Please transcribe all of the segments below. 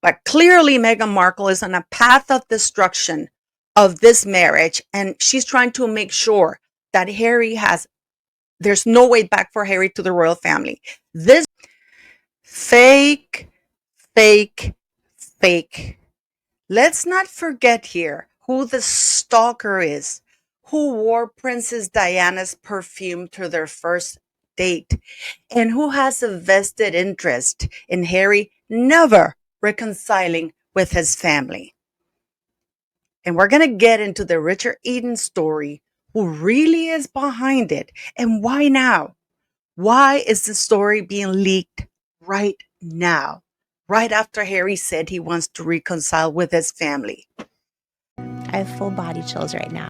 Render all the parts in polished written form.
But clearly, Meghan Markle is on a path of destruction of this marriage, and she's trying to make sure that there's no way back for Harry to the royal family. This fake, fake, fake. Let's not forget here who the stalker is, who wore Princess Diana's perfume to their first date, and who has a vested interest in Harry never reconciling with his family. And we're going to get into the Richard Eden story, who really is behind it, and why now? Why is the story being leaked right now? Right after Harry said he wants to reconcile with his family. I have full body chills right now.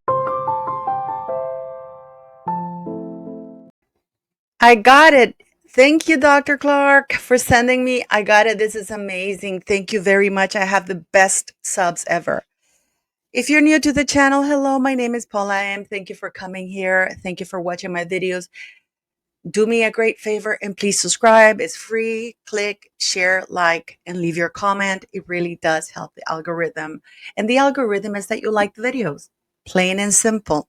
I got it. Thank you, Dr. Clark, for sending me. I got it. This is amazing. Thank you very much. I have the best subs ever. If you're new to the channel, hello, my name is Paula M. Thank you for coming here. Thank you for watching my videos. Do me a great favor and please subscribe. It's free. Click, share, like, and leave your comment. It really does help the algorithm. And the algorithm is that you like the videos. Plain and simple.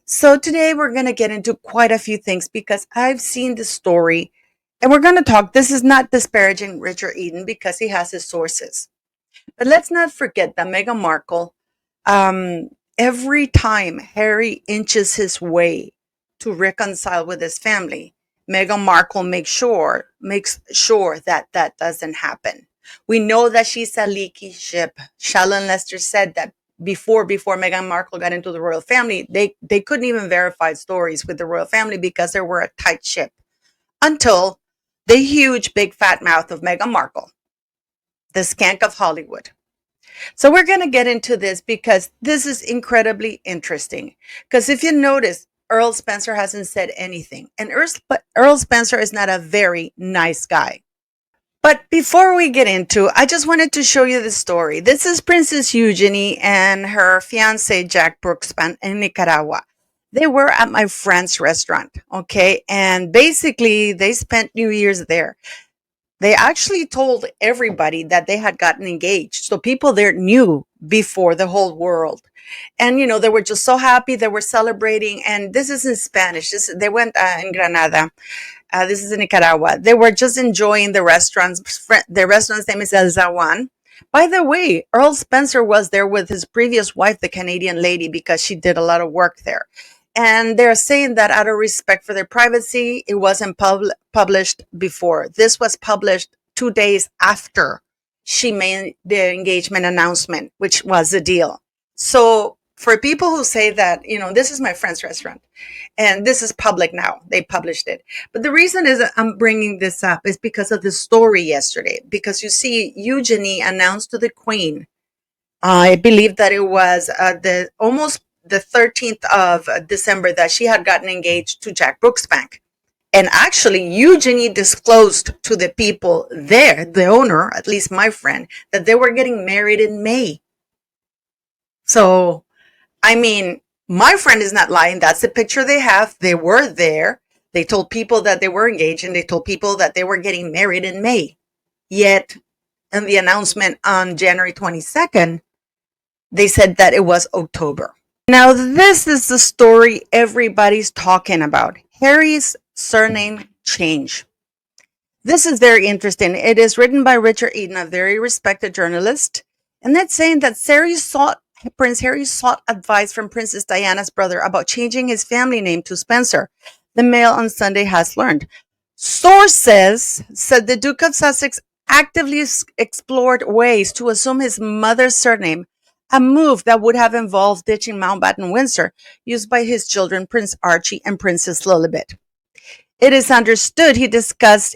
So today we're going to get into quite a few things because I've seen the story and we're going to talk. This is not disparaging Richard Eden because he has his sources. But let's not forget that Meghan Markle, every time Harry inches his way to reconcile with his family, Meghan Markle makes sure that that doesn't happen. We know that she's a leaky ship. Shalon Lester said that before Meghan Markle got into the royal family, they couldn't even verify stories with the royal family because they were a tight ship until the huge big fat mouth of Meghan Markle, the skank of Hollywood. So we're going to get into this because this is incredibly interesting. Because if you notice, Earl Spencer hasn't said anything. And Earl Spencer is not a very nice guy. But before we get into, I just wanted to show you the story. This is Princess Eugenie and her fiance, Jack Brookspan, in Nicaragua. They were at my friend's restaurant, okay? And basically, they spent New Year's there. They actually told everybody that they had gotten engaged. So people there knew before the whole world. And, you know, they were just so happy. They were celebrating. And this is in Spanish. They went in Granada. This is in Nicaragua. They were just enjoying the restaurants. The restaurant's name is El Zawan. By the way, Earl Spencer was there with his previous wife, the Canadian lady, because she did a lot of work there. And they're saying that out of respect for their privacy, it wasn't published before. This was published 2 days after she made the engagement announcement, which was the deal. So for people who say that, you know, this is my friend's restaurant and this is public now, they published it. But the reason is I'm bringing this up is because of the story yesterday. Because you see, Eugenie announced to the Queen, I believe that it was almost the 13th of December that she had gotten engaged to Jack Brooksbank. And actually, Eugenie disclosed to the people there, the owner, at least my friend, that they were getting married in May. So, I mean, my friend is not lying. That's the picture they have. They were there. They told people that they were engaged and they told people that they were getting married in May. Yet, in the announcement on January 22nd, they said that it was October. Now, this is the story everybody's talking about. Harry's surname change. This is very interesting. It is written by Richard Eden, a very respected journalist. And that's saying that Prince Harry sought advice from Princess Diana's brother about changing his family name to Spencer. The Mail on Sunday has learned. Sources said the Duke of Sussex actively explored ways to assume his mother's surname, a move that would have involved ditching Mountbatten Windsor, used by his children, Prince Archie and Princess Lilibet. It is understood he discussed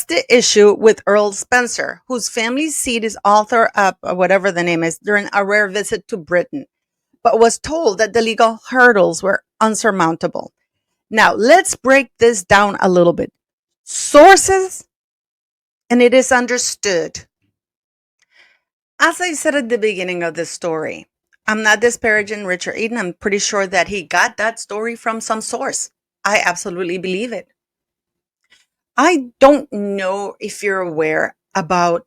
the issue with Earl Spencer, whose family seat is author of whatever the name is, during a rare visit to Britain, but was told that the legal hurdles were unsurmountable. Now, let's break this down a little bit. Sources, and it is understood. As I said at the beginning of this story, I'm not disparaging Richard Eden. I'm pretty sure that he got that story from some source. I absolutely believe it. I don't know if you're aware about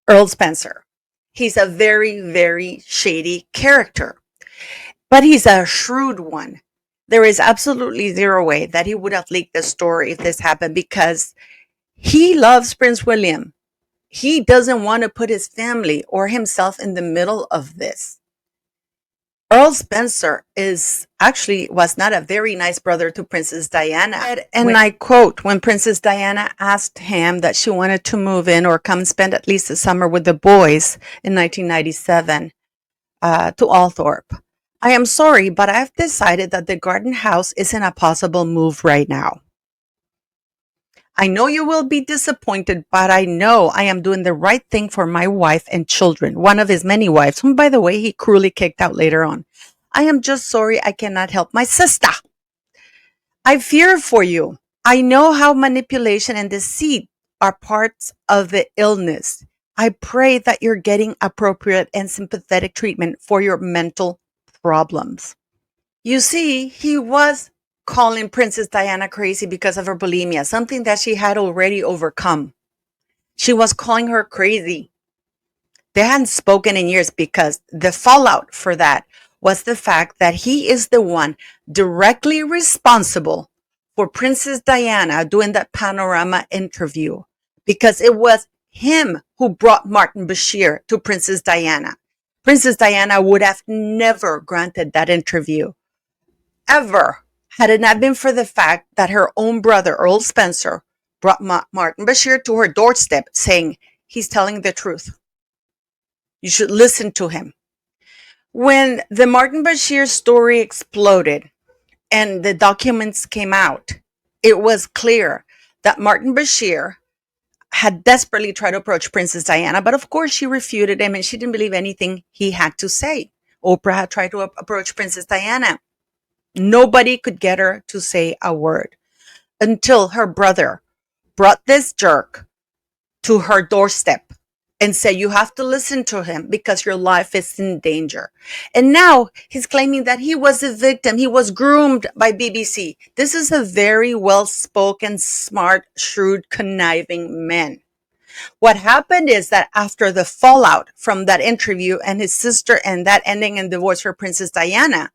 Earl Spencer. He's a very, very shady character, but he's a shrewd one. There is absolutely zero way that he would have leaked the story if this happened because he loves Prince William. He doesn't want to put his family or himself in the middle of this. Earl Spencer was not a very nice brother to Princess Diana. And I quote, when Princess Diana asked him that she wanted to move in or come spend at least the summer with the boys in 1997 to Althorpe. I am sorry, but I've decided that the garden house isn't a possible move right now. I know you will be disappointed, but I know I am doing the right thing for my wife and children, one of his many wives, whom, by the way, he cruelly kicked out later on. I am just sorry I cannot help my sister. I fear for you. I know how manipulation and deceit are parts of the illness. I pray that you're getting appropriate and sympathetic treatment for your mental problems. You see, he was calling Princess Diana crazy because of her bulimia, something that she had already overcome. She was calling her crazy. They hadn't spoken in years because the fallout for that was the fact that he is the one directly responsible for Princess Diana doing that panorama interview because it was him who brought Martin Bashir to Princess Diana. Princess Diana would have never granted that interview ever had it not been for the fact that her own brother, Earl Spencer, brought Martin Bashir to her doorstep saying, he's telling the truth. You should listen to him. When the Martin Bashir story exploded and the documents came out, it was clear that Martin Bashir had desperately tried to approach Princess Diana, but of course she refuted him and she didn't believe anything he had to say. Oprah had tried to approach Princess Diana. Nobody could get her to say a word until her brother brought this jerk to her doorstep and said, you have to listen to him because your life is in danger. And now he's claiming that he was a victim. He was groomed by BBC. This is a very well-spoken, smart, shrewd, conniving man. What happened is that after the fallout from that interview and his sister and that ending in divorce for Princess Diana,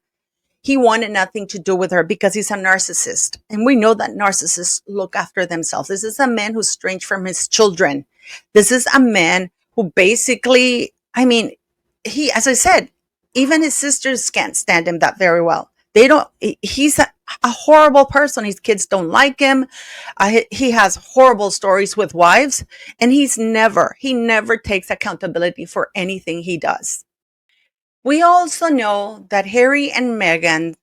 he wanted nothing to do with her because he's a narcissist. And we know that narcissists look after themselves. This is a man who's estranged from his children. This is a man who basically, as I said, even his sisters can't stand him that very well. He's a horrible person. His kids don't like him. He has horrible stories with wives, and he never takes accountability for anything he does. We also know that Harry and Meghan,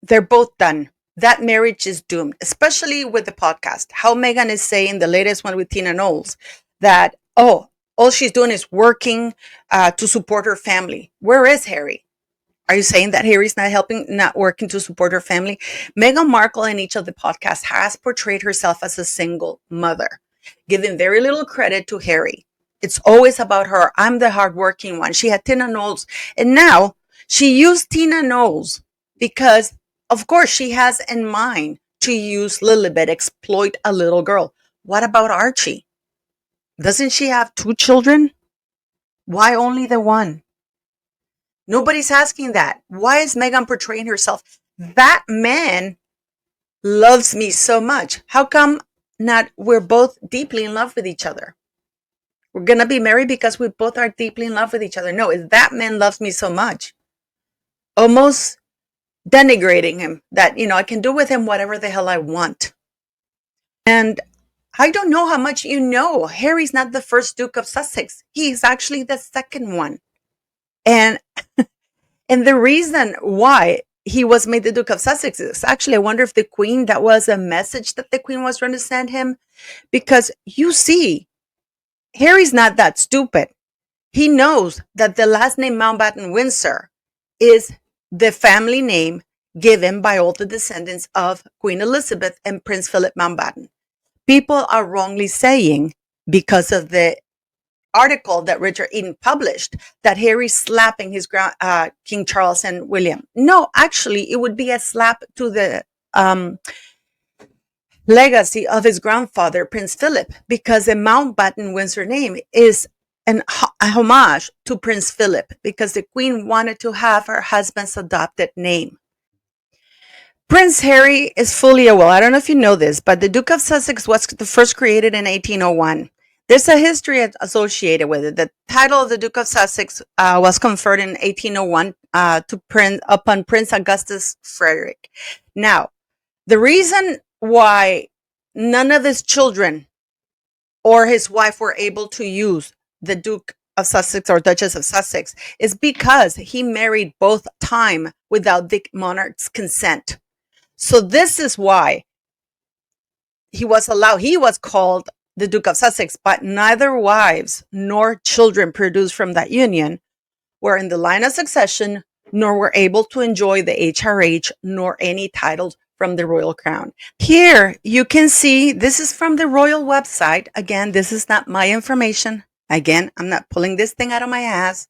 they're both done. That marriage is doomed, especially with the podcast. How Meghan is saying, the latest one with Tina Knowles, that, all she's doing is working to support her family. Where is Harry? Are you saying that Harry's not working to support her family? Meghan Markle in each of the podcasts has portrayed herself as a single mother, giving very little credit to Harry. It's always about her. I'm the hardworking one. She had Tina Knowles. And now she used Tina Knowles because, of course, she has in mind to use Lilibet, exploit a little girl. What about Archie? Doesn't she have 2 children? Why only the one? Nobody's asking that. Why is Meghan portraying herself? That man loves me so much. How come not we're both deeply in love with each other? We're going to be married because we both are deeply in love with each other. No, it's that man loves me so much. Almost denigrating him that, I can do with him whatever the hell I want. And I don't know how much you know. Harry's not the first Duke of Sussex. He's actually the second one. And and the reason why he was made the Duke of Sussex is actually, I wonder if that was a message that the Queen was trying to send him. Because you see, Harry's not that stupid. He knows that the last name Mountbatten Windsor is the family name given by all the descendants of Queen Elizabeth and Prince Philip Mountbatten. People are wrongly saying, because of the article that Richard Eden published, that Harry's slapping his King Charles and William. No, actually, it would be a slap to the legacy of his grandfather, Prince Philip, because the Mountbatten Windsor name is a homage to Prince Philip, because the Queen wanted to have her husband's adopted name. Prince Harry is fully aware. I don't know if you know this, but the Duke of Sussex was the first created in 1801. There's a history associated with it. The title of the Duke of Sussex was conferred in 1801 upon Prince Augustus Frederick. Now, the reason why none of his children or his wife were able to use the Duke of Sussex or Duchess of Sussex is because he married both times without the monarch's consent. So this is why he was allowed. He was called the Duke of Sussex, but neither wives nor children produced from that union were in the line of succession, nor were able to enjoy the HRH, nor any titles from the royal crown. Here you can see, this is from the royal website. Again, this is not my information. Again, I'm not pulling this thing out of my ass.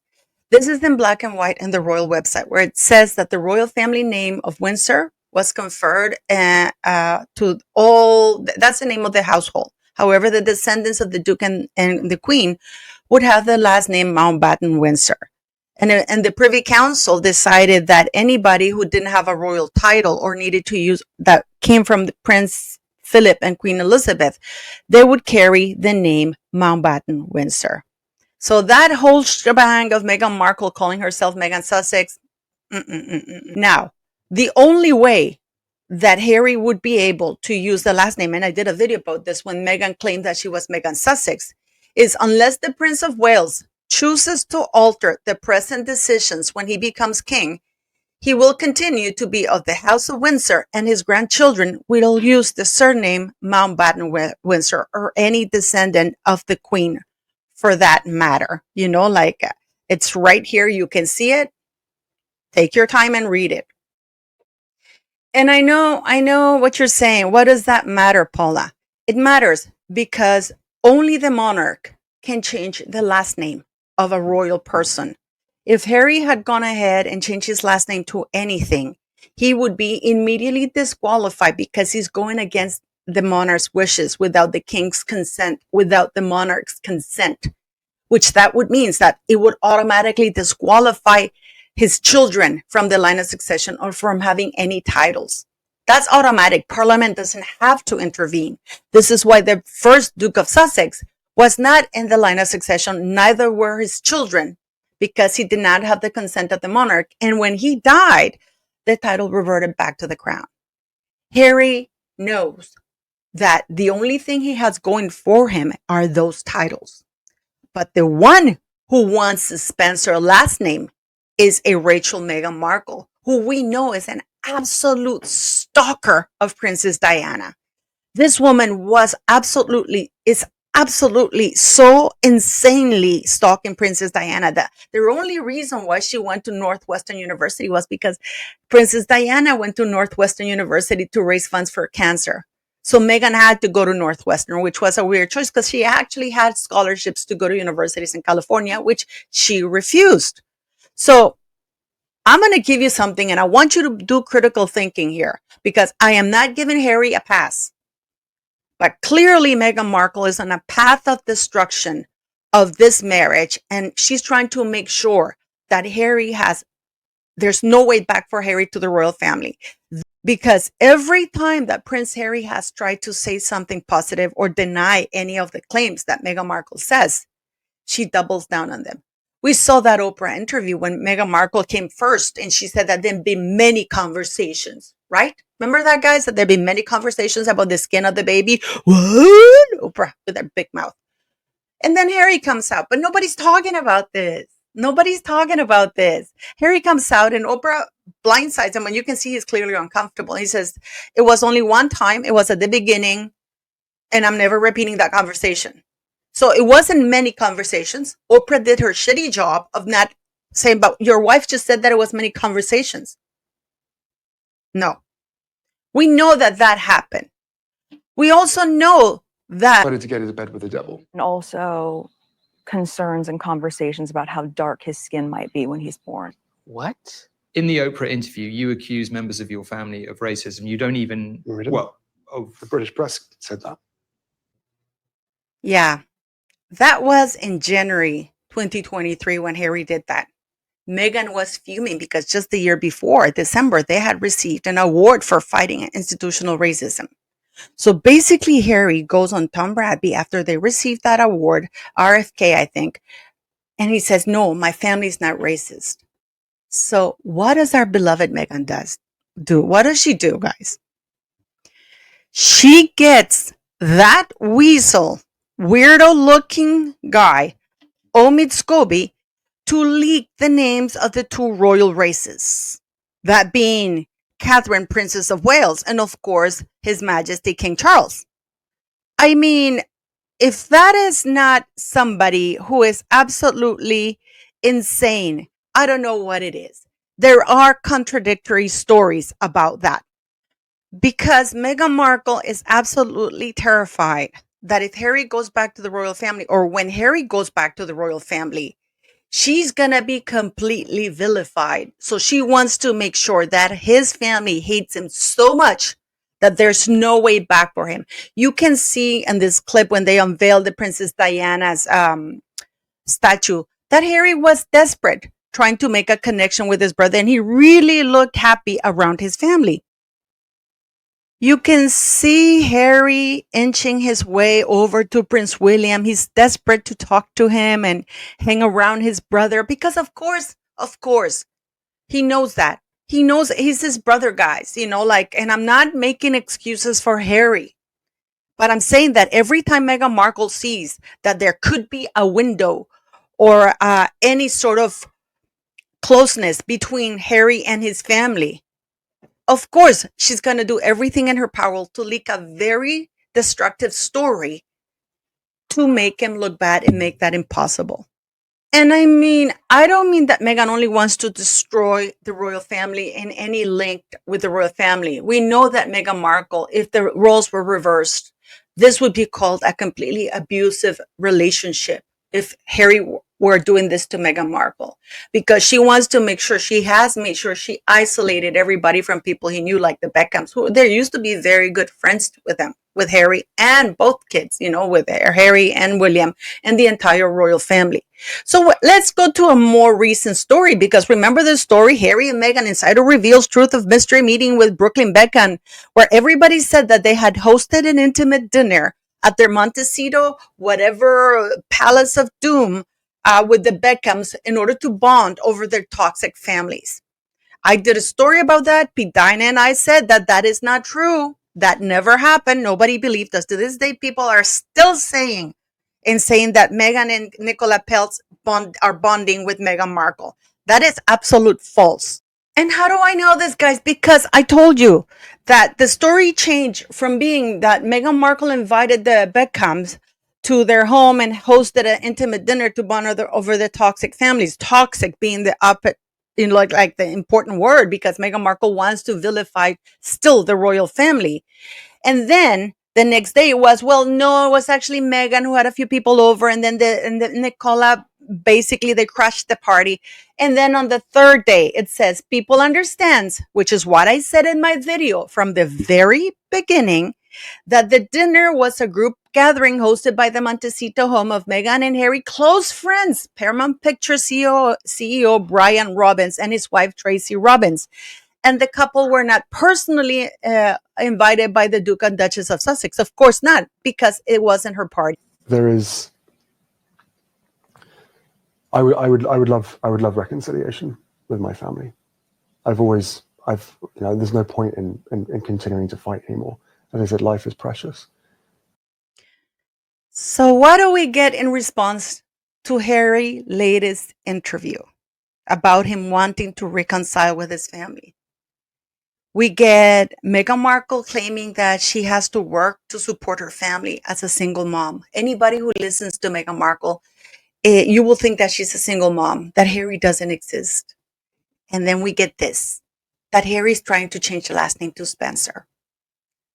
This is in black and white in the royal website, where it says that the royal family name of Windsor was conferred to all, that's the name of the household. However, the descendants of the Duke and the Queen would have the last name Mountbatten Windsor. And the Privy Council decided that anybody who didn't have a royal title or needed to use, that came from Prince Philip and Queen Elizabeth, they would carry the name Mountbatten Windsor. So that whole shebang of Meghan Markle calling herself Meghan Sussex. Now, the only way that Harry would be able to use the last name, and I did a video about this when Meghan claimed that she was Meghan Sussex, is unless the Prince of Wales chooses to alter the present decisions when he becomes king, he will continue to be of the House of Windsor, and his grandchildren will use the surname Mountbatten Windsor, or any descendant of the Queen for that matter. You know, like, it's right here. You can see it. Take your time and read it. And I know what you're saying. What does that matter, Paula? It matters because only the monarch can change the last name of a royal person. If Harry had gone ahead and changed his last name to anything, he would be immediately disqualified because he's going against the monarch's wishes without the king's consent, without the monarch's consent, which that would mean that it would automatically disqualify his children from the line of succession or from having any titles. That's automatic. Parliament doesn't have to intervene. This is why the first Duke of Sussex was not in the line of succession, neither were his children, because he did not have the consent of the monarch. And when he died, the title reverted back to the crown. Harry knows that the only thing he has going for him are those titles. But the one who wants the Spencer last name is a Rachel Meghan Markle, who we know is an absolute stalker of Princess Diana. This woman is absolutely so insanely stalking Princess Diana that the only reason why she went to Northwestern University was because Princess Diana went to Northwestern University to raise funds for cancer. So Meghan had to go to Northwestern, which was a weird choice because she actually had scholarships to go to universities in California, which she refused. So I'm going to give you something, and I want you to do critical thinking here, because I am not giving Harry a pass. But clearly Meghan Markle is on a path of destruction of this marriage, and she's trying to make sure that there's no way back for Harry to the royal family. Because every time that Prince Harry has tried to say something positive or deny any of the claims that Meghan Markle says, she doubles down on them. We saw that Oprah interview when Meghan Markle came first, and she said that there'd been many conversations, right? Remember that, guys? That there'd been many conversations about the skin of the baby? What? Oprah with her big mouth. And then Harry comes out, but nobody's talking about this. Nobody's talking about this. Harry comes out and Oprah blindsides him, and you can see he's clearly uncomfortable. He says, it was only one time. It was at the beginning, and I'm never repeating that conversation. So it wasn't many conversations. Oprah did her shitty job of not saying, but your wife just said that it was many conversations. No. We know that happened. We also know that wanted to get into bed with the devil. And also concerns and conversations about how dark his skin might be when he's born. What? In the Oprah interview, you accuse members of your family of racism. You don't even, Really? well, of the British press said that. Yeah, that was in January 2023 when Harry did that. Meghan was fuming because just the year before, December, they had received an award for fighting institutional racism. So basically, Harry goes on Tom Bradby after they received that award, RFK, I think, and he says, "No, my family's not racist." So what does our beloved Meghan do? What does she do, guys? She gets that weasel, weirdo looking guy, Omid Scobie, to leak the names of the two royal races. That being Catherine, Princess of Wales, and of course, His Majesty King Charles. I mean, if that is not somebody who is absolutely insane, I don't know what it is. There are contradictory stories about that because Meghan Markle is absolutely terrified that if Harry goes back to the royal family, or when Harry goes back to the royal family, she's going to be completely vilified. So she wants to make sure that his family hates him so much that there's no way back for him. You can see in this clip when they unveiled the Princess Diana's statue that Harry was desperate trying to make a connection with his brother, and he really looked happy around his family. You can see Harry inching his way over to Prince William. He's desperate to talk to him and hang around his brother because, of course, he knows that. He knows he's his brother, guys, and I'm not making excuses for Harry, but I'm saying that every time Meghan Markle sees that there could be a window or any sort of closeness between Harry and his family, of course, she's going to do everything in her power to leak a very destructive story to make him look bad and make that impossible. And I mean, I don't mean that Meghan only wants to destroy the royal family and any link with the royal family. We know that Meghan Markle, if the roles were reversed, this would be called a completely abusive relationship if Harry were doing this to Meghan Markle, because she wants to make sure she has made sure she isolated everybody from people he knew, like the Beckhams, who there used to be very good friends with them, with Harry and both kids, with Harry and William and the entire royal family. So let's go to a more recent story, because remember the story, Harry and Meghan insider reveals truth of mystery meeting with Brooklyn Beckham, where everybody said that they had hosted an intimate dinner at their Montecito, whatever palace of doom, with the Beckhams in order to bond over their toxic families. I did a story about that. Pete Dinah and I said that that is not true. That never happened. Nobody believed us. To this day, people are still saying that Meghan and Nicola Peltz are bonding with Meghan Markle. That is absolute false. And how do I know this, guys? Because I told you that the story changed from being that Meghan Markle invited the Beckhams to their home and hosted an intimate dinner to bond over the toxic families. Toxic being the like the important word, because Meghan Markle wants to vilify still the royal family. And then the next day it was, well, no, it was actually Meghan who had a few people over, and then the Nicola, basically they crashed the party. And then on the third day it says people understands, which is what I said in my video from the very beginning, that the dinner was a group gathering hosted by the Montecito home of Meghan and Harry close friends, Paramount Pictures CEO Brian Robbins and his wife Tracy Robbins. And the couple were not personally invited by the Duke and Duchess of Sussex. Of course not, because it wasn't her party. There is, I would love reconciliation with my family. There's no point in continuing to fight anymore. As I said, life is precious. So what do we get in response to Harry's latest interview about him wanting to reconcile with his family? We get Meghan Markle claiming that she has to work to support her family as a single mom. Anybody who listens to Meghan Markle, you will think that she's a single mom, that Harry doesn't exist. And then we get this, that Harry's trying to change the last name to Spencer,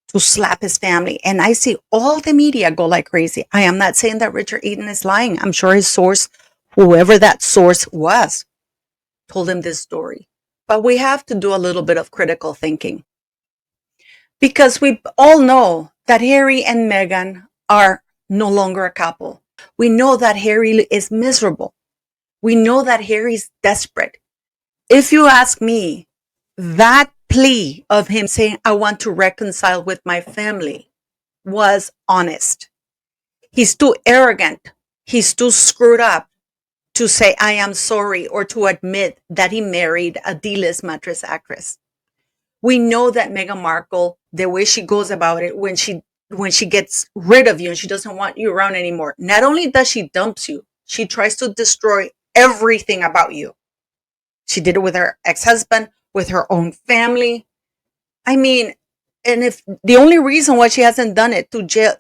to slap his family. And I see all the media go like crazy. I am not saying that Richard Eden is lying. I'm sure his source, whoever that source was, told him this story. But we have to do a little bit of critical thinking. Because we all know that Harry and Meghan are no longer a couple. We know that Harry is miserable. We know that Harry's desperate. If you ask me, that plea of him saying, I want to reconcile with my family was honest. He's too arrogant. He's too screwed up to say, I am sorry, or to admit that he married a D-list mattress actress. We know that Meghan Markle, the way she goes about it, when she gets rid of you and she doesn't want you around anymore, not only does she dumps you, she tries to destroy everything about you. She did it with her ex-husband, with her own family. I mean, and if the only reason why she hasn't done it to jail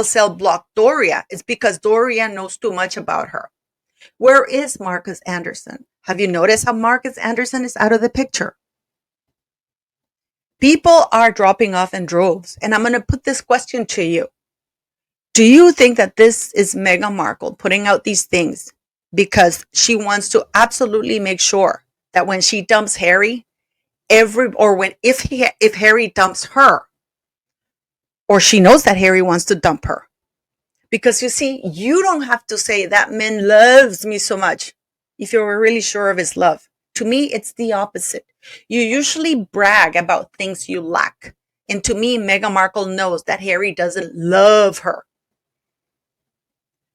cell block Doria is because Doria knows too much about her. Where is Marcus Anderson? Have you noticed how Marcus Anderson is out of the picture? People are dropping off in droves. And I'm going to put this question to you. Do you think that this is Meghan Markle putting out these things because she wants to absolutely make sure that when she dumps Harry, if Harry dumps her, or she knows that Harry wants to dump her? Because you see, you don't have to say that man loves me so much if you're really sure of his love. To me, it's the opposite. You usually brag about things you lack. And to me, Meghan Markle knows that Harry doesn't love her.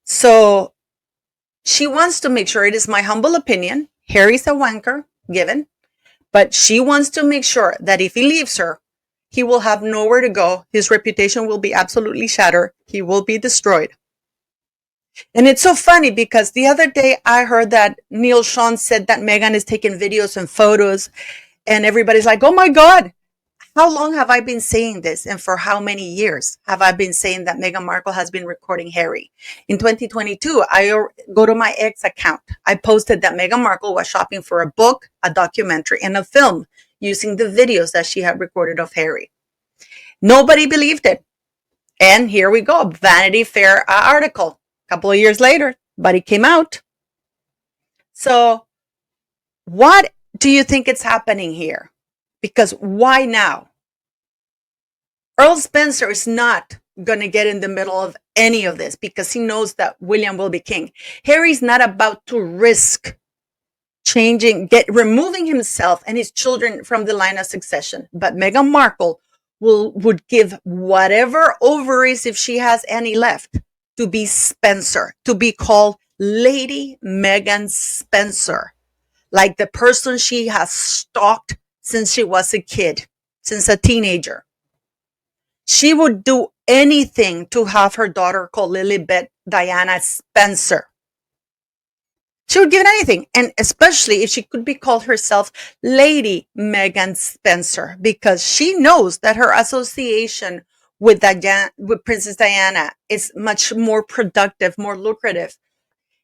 So she wants to make sure, it is my humble opinion, Harry's a wanker, given. But she wants to make sure that if he leaves her, he will have nowhere to go. His reputation will be absolutely shattered. He will be destroyed. And it's so funny because the other day I heard that Neil Sean said that Meghan is taking videos and photos, and everybody's like, oh my God, how long have I been saying this? And for how many years have I been saying that Meghan Markle has been recording Harry? In 2022, I go to my ex account. I posted that Meghan Markle was shopping for a book, a documentary, and a film using the videos that she had recorded of Harry. Nobody believed it. And here we go, Vanity Fair article. A couple of years later, but it came out. So what do you think is happening here? Because why now? Earl Spencer is not going to get in the middle of any of this because he knows that William will be king. Harry's not about to risk removing himself and his children from the line of succession. But Meghan Markle would give whatever ovaries, if she has any left, to be Spencer, to be called Lady Meghan Spencer, like the person she has stalked since she was a kid, since a teenager. She would do anything to have her daughter called Lilibet Diana Spencer. She would give it anything, and especially if she could be called herself Lady Meghan Spencer, because she knows that her association with Princess Diana is much more productive, more lucrative.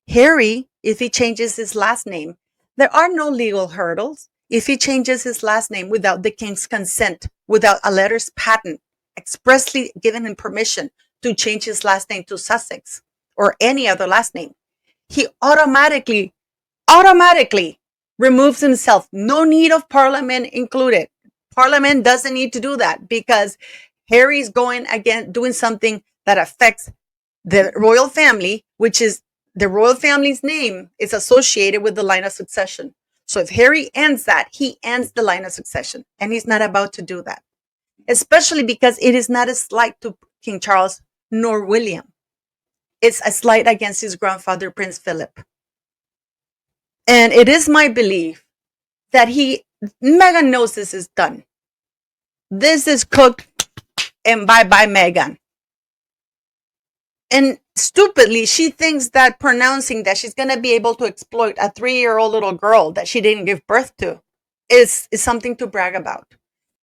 Harry, if he changes his last name, there are no legal hurdles. If he changes his last name without the king's consent, without a letter's patent expressly giving him permission to change his last name to Sussex or any other last name, he automatically removes himself. No need of Parliament included. Parliament doesn't need to do that because Harry's going again, doing something that affects the royal family, which is the royal family's name is associated with the line of succession. So if Harry ends that, he ends the line of succession, and he's not about to do that, especially because it is not a slight to King Charles nor William. It's a slight against his grandfather, Prince Philip. And it is my belief that Meghan knows this is done. This is cooked, and bye-bye, Meghan. And stupidly, she thinks that pronouncing that she's going to be able to exploit a 3-year-old little girl that she didn't give birth to is something to brag about.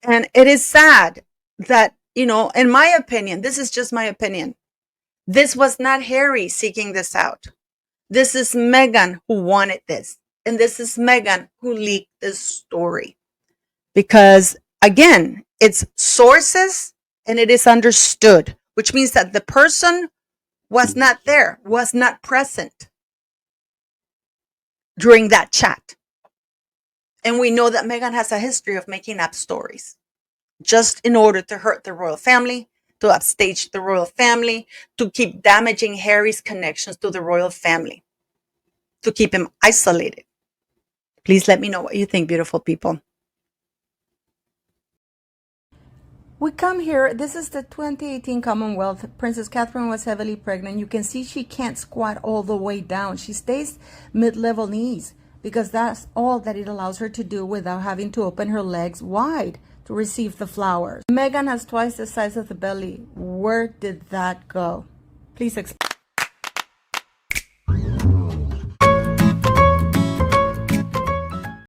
And it is sad that, in my opinion, this is just my opinion, this was not Harry seeking this out. This is Meghan who wanted this. And this is Meghan who leaked this story. Because, again, it's sources and it is understood, which means that the person was not there, was not present during that chat. And we know that Meghan has a history of making up stories. just in order to hurt the royal family, to upstage the royal family, to keep damaging Harry's connections to the royal family, to keep him isolated. Please let me know what you think, beautiful people. We come here. This is the 2018 Commonwealth. Princess Catherine was heavily pregnant. You can see she can't squat all the way down. She stays mid-level knees because that's all that it allows her to do without having to open her legs wide to receive the flowers. Meghan has twice the size of the belly. Where did that go? Please explain.